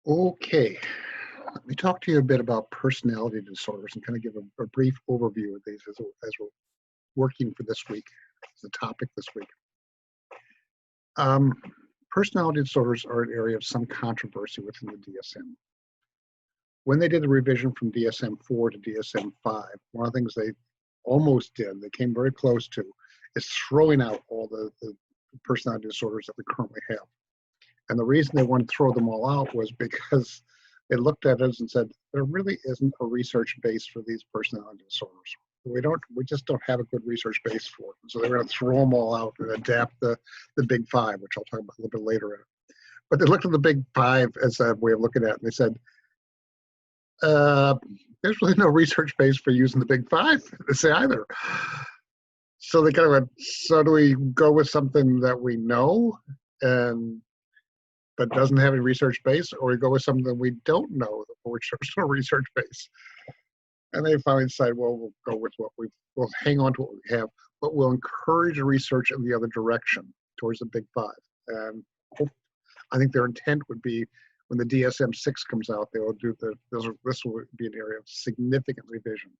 Okay, let me talk to you a bit about personality disorders and kind of give a brief overview of these as we're working for this week, as a topic this week. Um, Personality disorders are an area of some controversy within the DSM. When they did the revision from DSM-4 to DSM-5, one of the things they almost did, they came very close to, is throwing out all the personality disorders that we currently have. And the reason they wanted to throw them all out was because they looked at us and said, there really isn't a research base for these personality disorders. We just don't have a good research base for it. So they're going to throw them all out and adapt the big five, which I'll talk about a little bit later. But they looked at the big five as a way of looking at it, and they said, uh, there's really no research base for using the big five, they say either. So they kind of went, so do we go with something that we know and but doesn't have any research base, or we go with something that we don't know which there's no research base? And they finally decided, well, we'll go with we'll hang on to what we have, but we'll encourage research in the other direction towards the big five. And I think their intent would be when the DSM-6 comes out, they will do this will be an area of significant revision,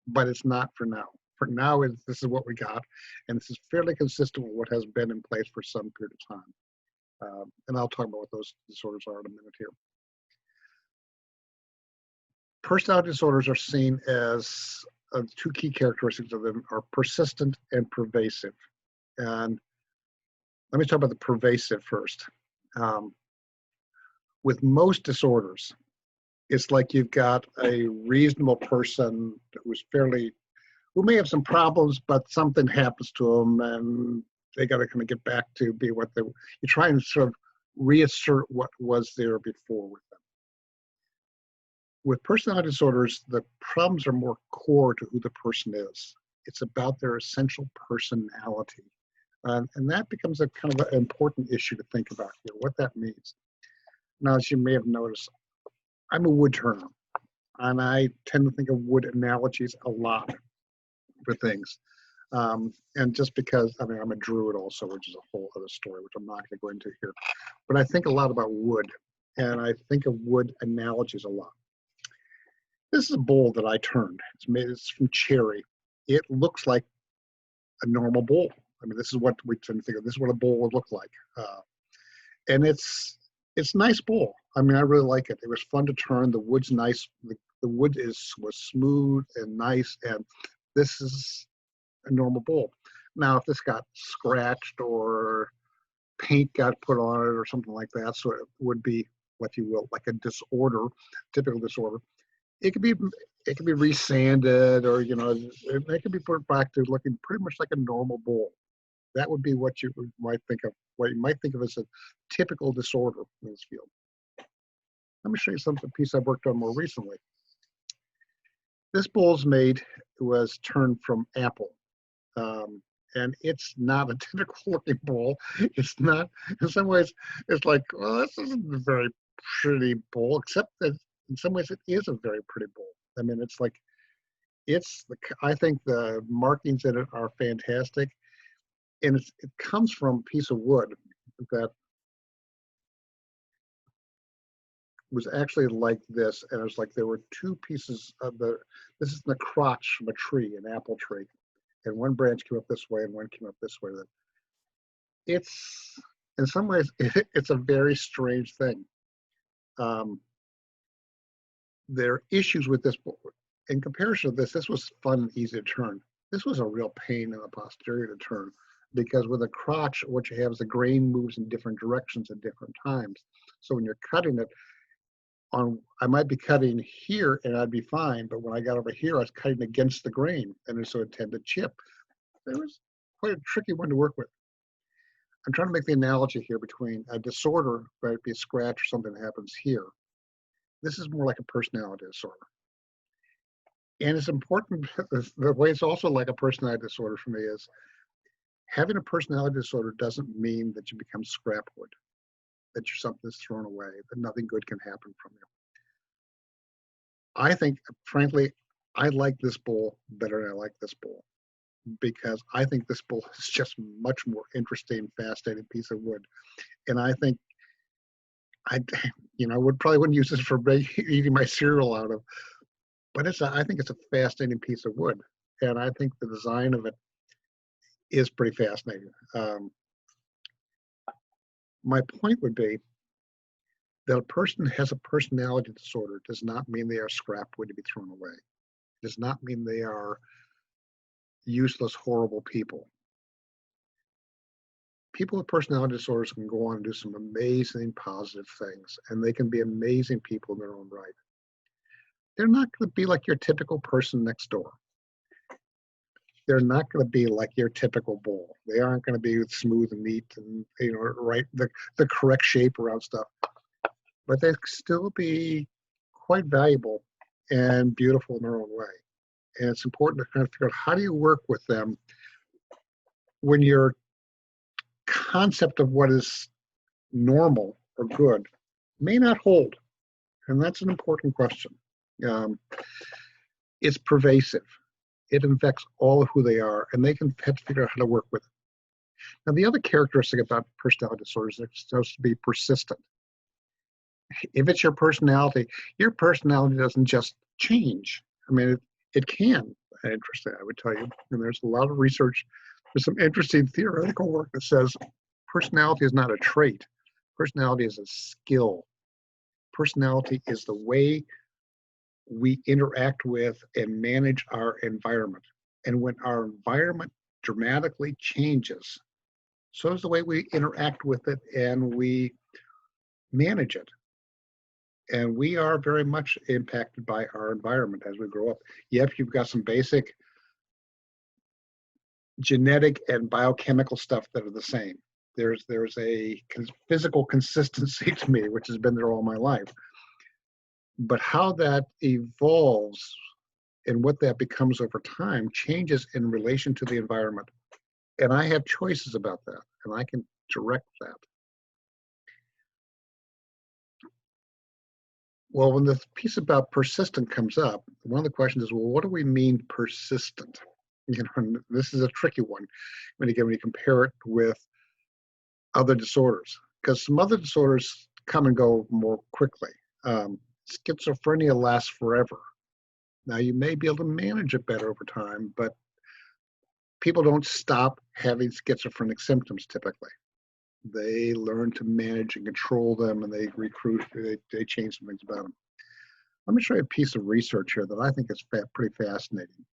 but it's not for now. For now, this is what we got, and this is fairly consistent with what has been in place for some period of time. And I'll talk about what those disorders are in a minute here. Personality disorders are seen as two key characteristics of them are persistent and pervasive. And let me talk about the pervasive first. With most disorders, it's like you've got a reasonable person who may have some problems, but something happens to them and they got to kind of get back to be what you try and sort of reassert what was there before with them. With personality disorders, the problems are more core to who the person is. It's about their essential personality. And that becomes a kind of an important issue to think about here, what that means. Now, as you may have noticed, I'm a wood turner, and I tend to think of wood analogies a lot for things. And just because, I mean, I'm a druid also, which is a whole other story, which I'm not going to go into here. But I think a lot about wood, and I think of wood analogies a lot. This is a bowl that I turned. It's from cherry. It looks like a normal bowl. I mean, this is what we tend to think of. This is what a bowl would look like. And it's a nice bowl. I mean, I really like it. It was fun to turn. The wood's nice. The wood was smooth and nice, and this is a normal bowl. Now, if this got scratched or paint got put on it or something like that, so it would be, what you will, like a disorder, typical disorder. It could be resanded, or it could be put back to looking pretty much like a normal bowl. That would be what you might think of, as a typical disorder in this field. Let me show you a piece I've worked on more recently. This bowl's was turned from apple. And it's not a typical looking bowl. It's not, in some ways, it's like, well, this isn't a very pretty bowl, except that in some ways it is a very pretty bowl. I mean, I think the markings in it are fantastic. And it comes from a piece of wood that was actually like this. And it was like there were two pieces of this is the crotch from a tree, an apple tree. And one branch came up this way and one came up this way. It's, in some ways, it's a very strange thing. There are issues with this bowl. In comparison to this was fun and easy to turn. This was a real pain in the posterior to turn, because with a crotch, what you have is the grain moves in different directions at different times. So when you're cutting it, I might be cutting here and I'd be fine, but when I got over here, I was cutting against the grain, and so it tended to chip. It was quite a tricky one to work with. I'm trying to make the analogy here between a disorder, whether it be a scratch or something that happens here. This is more like a personality disorder. And it's important, the way it's also like a personality disorder for me is, having a personality disorder doesn't mean that you become scrap wood, that you're something that's thrown away, that nothing good can happen from you. I think, frankly, I like this bowl better than I like this bowl, because I think this bowl is just much more interesting, fascinating piece of wood. And I think I, would probably wouldn't use this for eating my cereal out of, but I think it's a fascinating piece of wood, and I think the design of it is pretty fascinating. My point would be that a person has a personality disorder does not mean they are scrap wood to be thrown away. It does not mean they are useless, horrible people. People with personality disorders can go on and do some amazing positive things, and they can be amazing people in their own right. They're not going to be like your typical person next door. They're not going to be like your typical bull. They aren't going to be smooth and neat and right the correct shape around stuff. But they still be quite valuable and beautiful in their own way. And it's important to kind of figure out how do you work with them when your concept of what is normal or good may not hold. And that's an important question. It's pervasive. It infects all of who they are, and they can have to figure out how to work with it. Now, the other characteristic about personality disorders is it's supposed to be persistent. If it's your personality doesn't just change. I mean, it can. Interesting, I would tell you. And there's a lot of research. There's some interesting theoretical work that says personality is not a trait. Personality is a skill. Personality is the way we interact with and manage our environment. And when our environment dramatically changes, so is the way we interact with it and we manage it. And we are very much impacted by our environment as we grow up. Yep, you've got some basic genetic and biochemical stuff that are the same. There's a physical consistency to me, which has been there all my life. But how that evolves and what that becomes over time changes in relation to the environment. And I have choices about that, and I can direct that. Well, when the piece about persistent comes up, one of the questions is, well, what do we mean persistent? This is a tricky one when you compare it with other disorders, because some other disorders come and go more quickly. Schizophrenia lasts forever. Now, you may be able to manage it better over time, but people don't stop having schizophrenic symptoms typically. They learn to manage and control them, and they change some things about them. Let me show you a piece of research here that I think is pretty fascinating.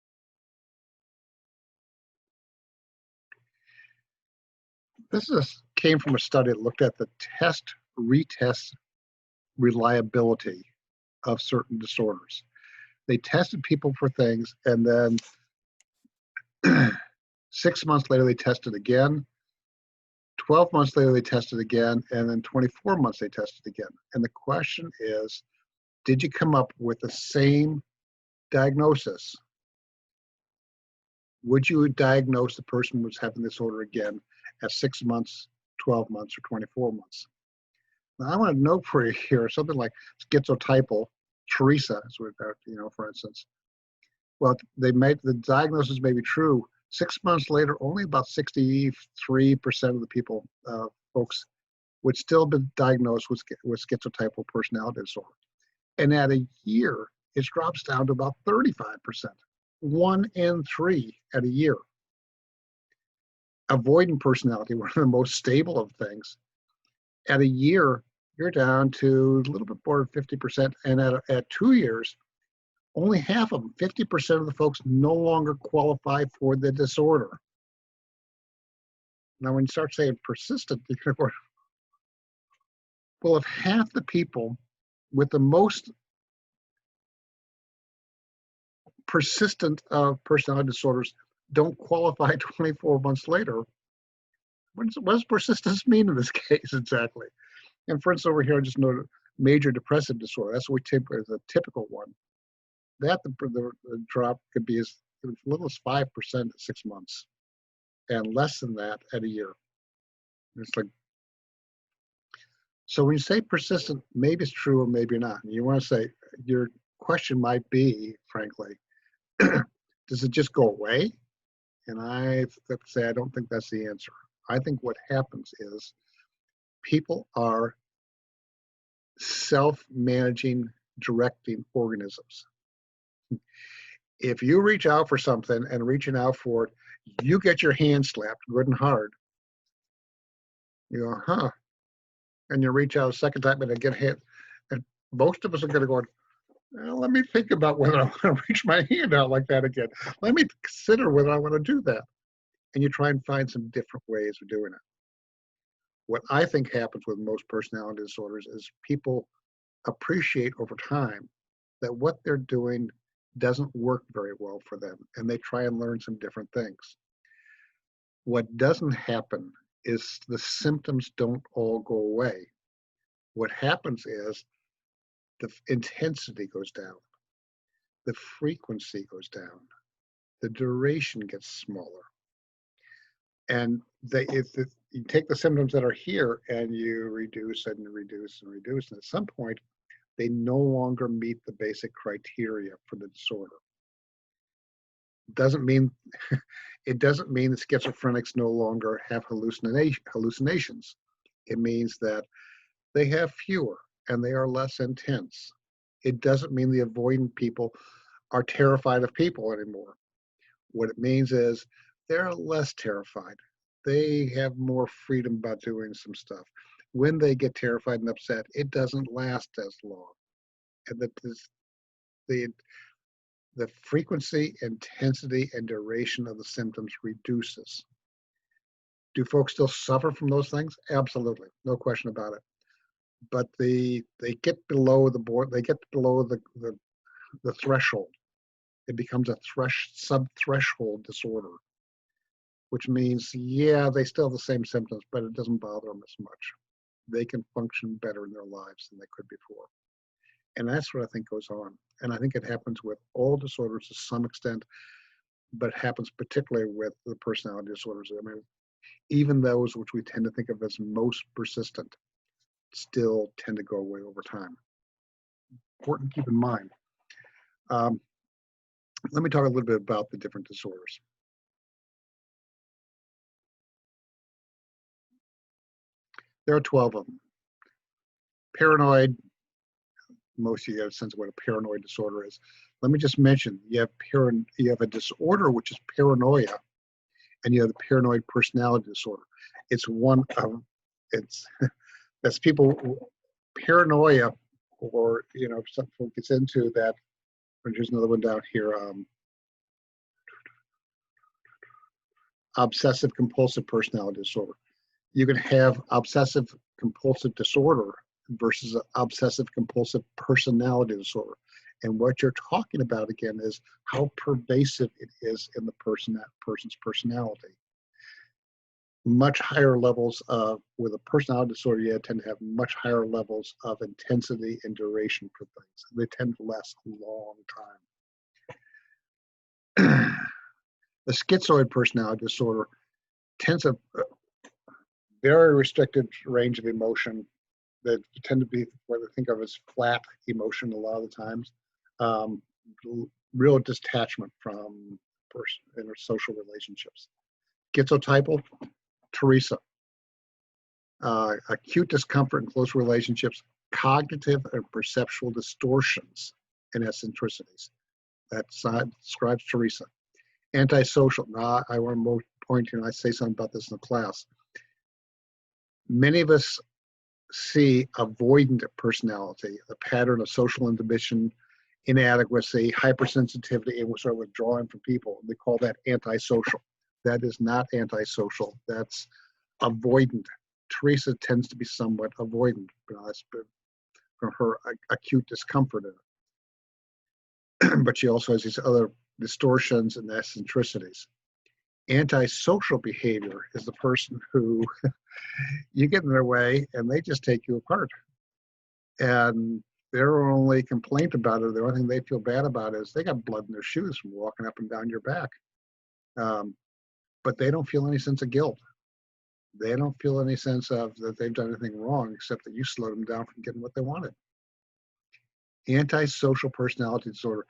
Came from a study that looked at the retest reliability of certain disorders. They tested people for things, and then 6 months later they tested again. 12 months later they tested again, and then 24 months they tested again. And the question is, did you come up with the same diagnosis? Would you diagnose the person who was having this disorder again at 6 months, 12 months, or 24 months? Now, I want to know for you here something like schizotypal, Teresa, for instance. Well, the diagnosis may be true. 6 months later, only about 63% of the people, folks, would still be diagnosed with schizotypal personality disorder. And at a year, it drops down to about 35%. 1 in 3 at a year. Avoidant personality, one of the most stable of things, at a year, you're down to a little bit more than 50%. And at 2 years, only half of them, 50% of the folks, no longer qualify for the disorder. Now, when you start saying persistent, well, if half the people with the most persistent personality disorders don't qualify 24 months later, what does persistence mean in this case exactly? And for instance, over here, I just noted major depressive disorder. That's what is a typical one. The drop could be as little as 5% at 6 months, and less than that at a year. It's like, so when you say persistent, maybe it's true or maybe not. And you want to say, your question might be, frankly, does it just go away? And I say I don't think that's the answer. I think what happens is people are self-managing, directing organisms. If you reach out for something and reaching out for it, you get your hand slapped good and hard. You go, huh? And you reach out a second time and get hit. And most of us are going to go, well, let me think about whether I want to reach my hand out like that again. Let me consider whether I want to do that. And you try and find some different ways of doing it. What I think happens with most personality disorders is people appreciate over time that what they're doing doesn't work very well for them, and they try and learn some different things. What doesn't happen is the symptoms don't all go away. What happens is the intensity goes down, the frequency goes down, the duration gets smaller. And if you take the symptoms that are here and you reduce and reduce and reduce, and at some point, they no longer meet the basic criteria for the disorder. Doesn't mean it doesn't mean that schizophrenics no longer have hallucinations. It means that they have fewer and they are less intense. It doesn't mean the avoidant people are terrified of people anymore. What it means is they're less terrified. They have more freedom about doing some stuff. When they get terrified and upset, it doesn't last as long. And the frequency, intensity, and duration of the symptoms reduces. Do folks still suffer from those things? Absolutely, no question about it. But they get below the board, they get below the threshold. It becomes a sub-threshold disorder, which means, yeah, they still have the same symptoms, but it doesn't bother them as much. They can function better in their lives than they could before. And that's what I think goes on. And I think it happens with all disorders to some extent, but happens particularly with the personality disorders. I mean, even those which we tend to think of as most persistent still tend to go away over time. Important to keep in mind. Let me talk a little bit about the different disorders. There are 12 of them. Paranoid, most of you have a sense of what a paranoid disorder is. Let me just mention, you have a disorder which is paranoia, and you have the paranoid personality disorder. It's one of, that's people, paranoia, or, someone gets into that, there's another one down here, obsessive compulsive personality disorder. You can have obsessive compulsive disorder versus obsessive compulsive personality disorder. And what you're talking about again is how pervasive it is in the person's personality. Much higher levels of, with a personality disorder, you tend to have much higher levels of intensity and duration for things. They tend to last a long time. The schizoid personality disorder tends to very restricted range of emotion that tend to be what I think of as flat emotion a lot of the times. Real detachment from social relationships. Schizotypal, Teresa. Acute discomfort in close relationships, cognitive and perceptual distortions and eccentricities. That describes Teresa. Antisocial. Now, I want to point here, and I say something about this in the class. Many of us see avoidant personality, a pattern of social inhibition, inadequacy, hypersensitivity, and we're sort of withdrawing from people. We call that antisocial. That is not antisocial. That's avoidant. Teresa tends to be somewhat avoidant, from her acute discomfort in it. But she also has these other distortions and eccentricities. Antisocial behavior is the person who you get in their way and they just take you apart. And their only complaint about it, the only thing they feel bad about is they got blood in their shoes from walking up and down your back. But they don't feel any sense of guilt. They don't feel any sense of that they've done anything wrong, except that you slowed them down from getting what they wanted. Antisocial personality disorder.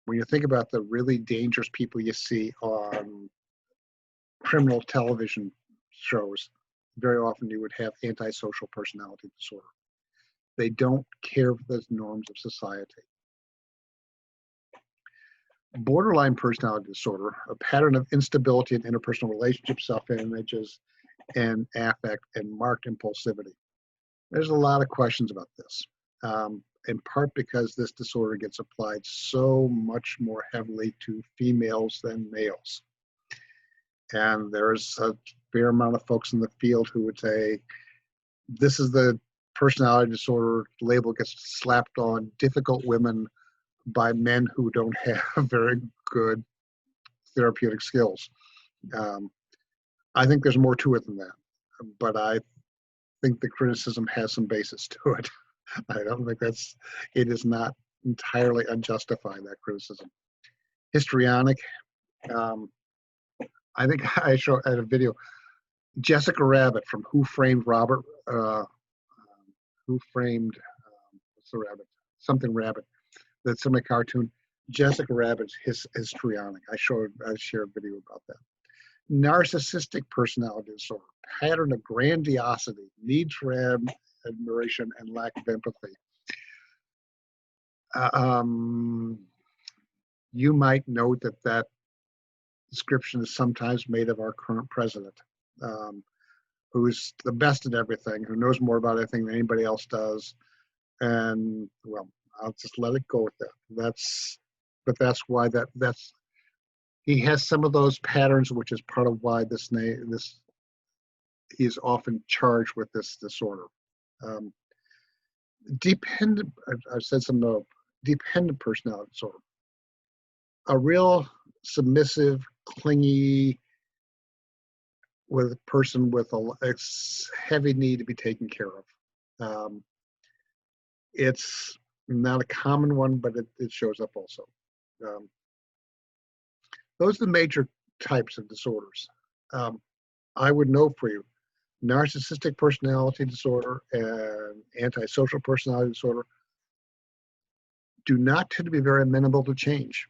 When you think about the really dangerous people you see on criminal television shows, very often you would have antisocial personality disorder. They don't care for the norms of society. Borderline personality disorder, a pattern of instability in interpersonal relationships, self-images, and affect, and marked impulsivity. There's a lot of questions about this, in part because this disorder gets applied so much more heavily to females than males. And there's a fair amount of folks in the field who would say, this is the personality disorder label gets slapped on difficult women by men who don't have very good therapeutic skills. I think there's more to it than that, but I think the criticism has some basis to it. I don't think it is not entirely unjustified, that criticism. Histrionic, I think I had a video. Jessica Rabbit from Who Framed Robert, Who Framed, what's the rabbit? Something Rabbit. That's in my cartoon. Jessica Rabbit's histrionic. I shared a video about that. Narcissistic personality disorder, pattern of grandiosity, need for admiration, and lack of empathy. You might note that description is sometimes made of our current president, who's the best at everything, who knows more about everything than anybody else does. And well, I'll just let it go with that. That's why he has some of those patterns, which is part of why he is often charged with this disorder. Dependent, I said some dependent personality disorder. A real submissive, clingy, with a person with a heavy need to be taken care of. It's not a common one, but it shows up also. Those are the major types of disorders. I would know for you, narcissistic personality disorder and antisocial personality disorder do not tend to be very amenable to change.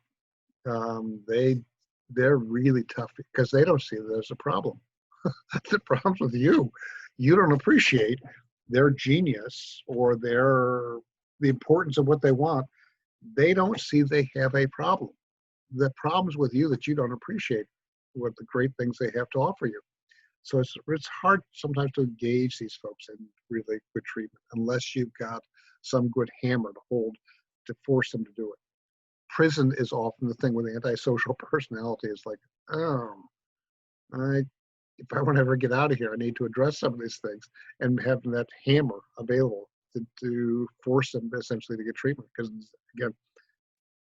They're really tough because they don't see that there's a problem. The problem's with you. You don't appreciate their genius or the importance of what they want. They don't see they have a problem. The problem's with you that you don't appreciate what the great things they have to offer you. So it's hard sometimes to engage these folks in really good treatment unless you've got some good hammer to hold to force them to do it. Prison is often the thing with antisocial personality. Is like, if I want to ever get out of here, I need to address some of these things and have that hammer available to force them essentially to get treatment. Because again,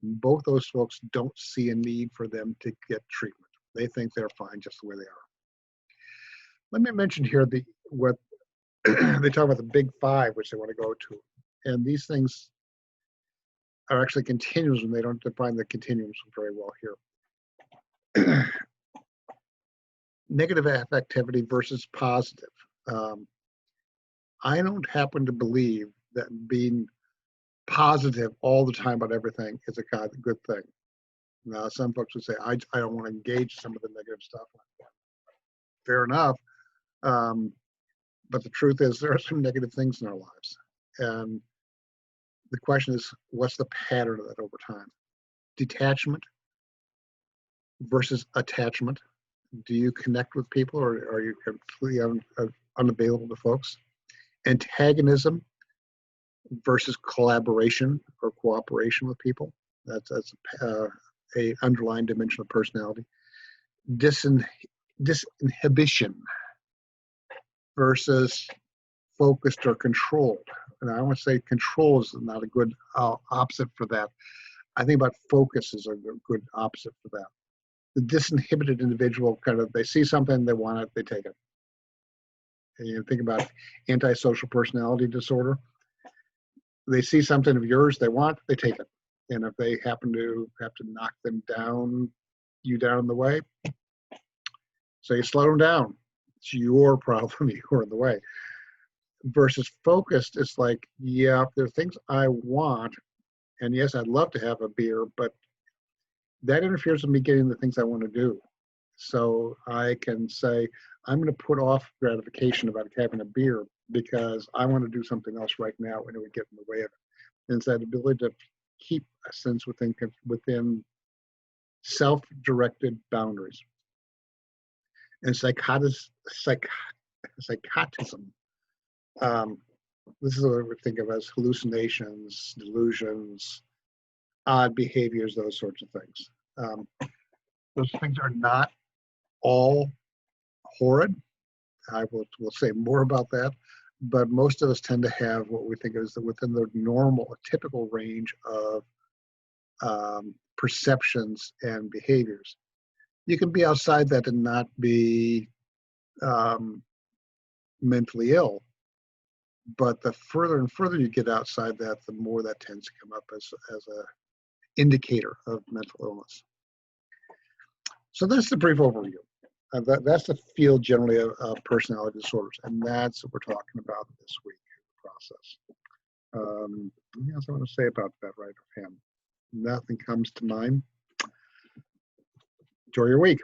both those folks don't see a need for them to get treatment. They think they're fine just the way they are. Let me mention here what they talk about, the big five, which they want to go to. And these things are actually continuums, and they don't define the continuums very well here. Negative affectivity versus positive. I don't happen to believe that being positive all the time about everything is a good thing. Now, some folks would say, I don't want to engage some of the negative stuff. Fair enough. But the truth is there are some negative things in our lives. And the question is, what's the pattern of that over time? Detachment versus attachment. Do you connect with people, or are you completely unavailable to folks? Antagonism versus collaboration or cooperation with people. That's a underlying dimension of personality. Disinhibition versus focused or controlled. And I want to say control is not a good opposite for that. I think about focus is a good opposite for that. The disinhibited individual they see something, they want it, they take it. And you think about antisocial personality disorder. They see something of yours they want, they take it. And if they happen to have to knock you down in the way, so you slow them down. It's your problem, you're in the way. Versus focused, it's like, yeah, there are things I want, and yes, I'd love to have a beer, but that interferes with me getting the things I want to do. So I can say, I'm going to put off gratification about having a beer because I want to do something else right now, and it would get in the way of it. And it's that ability to keep a sense within self-directed boundaries. And psychotism, this is what we think of as hallucinations, delusions, odd behaviors, those sorts of things. Those things are not all horrid. I will say more about that, but most of us tend to have what we think is within the normal, typical range of perceptions and behaviors. You can be outside that and not be mentally ill, but the further and further you get outside that, the more that tends to come up as a indicator of mental illness. So that's the brief overview. That's the field generally of personality disorders, and that's what we're talking about this week in the process. Anything else I want to say about that right offhand? Nothing comes to mind. Enjoy your week.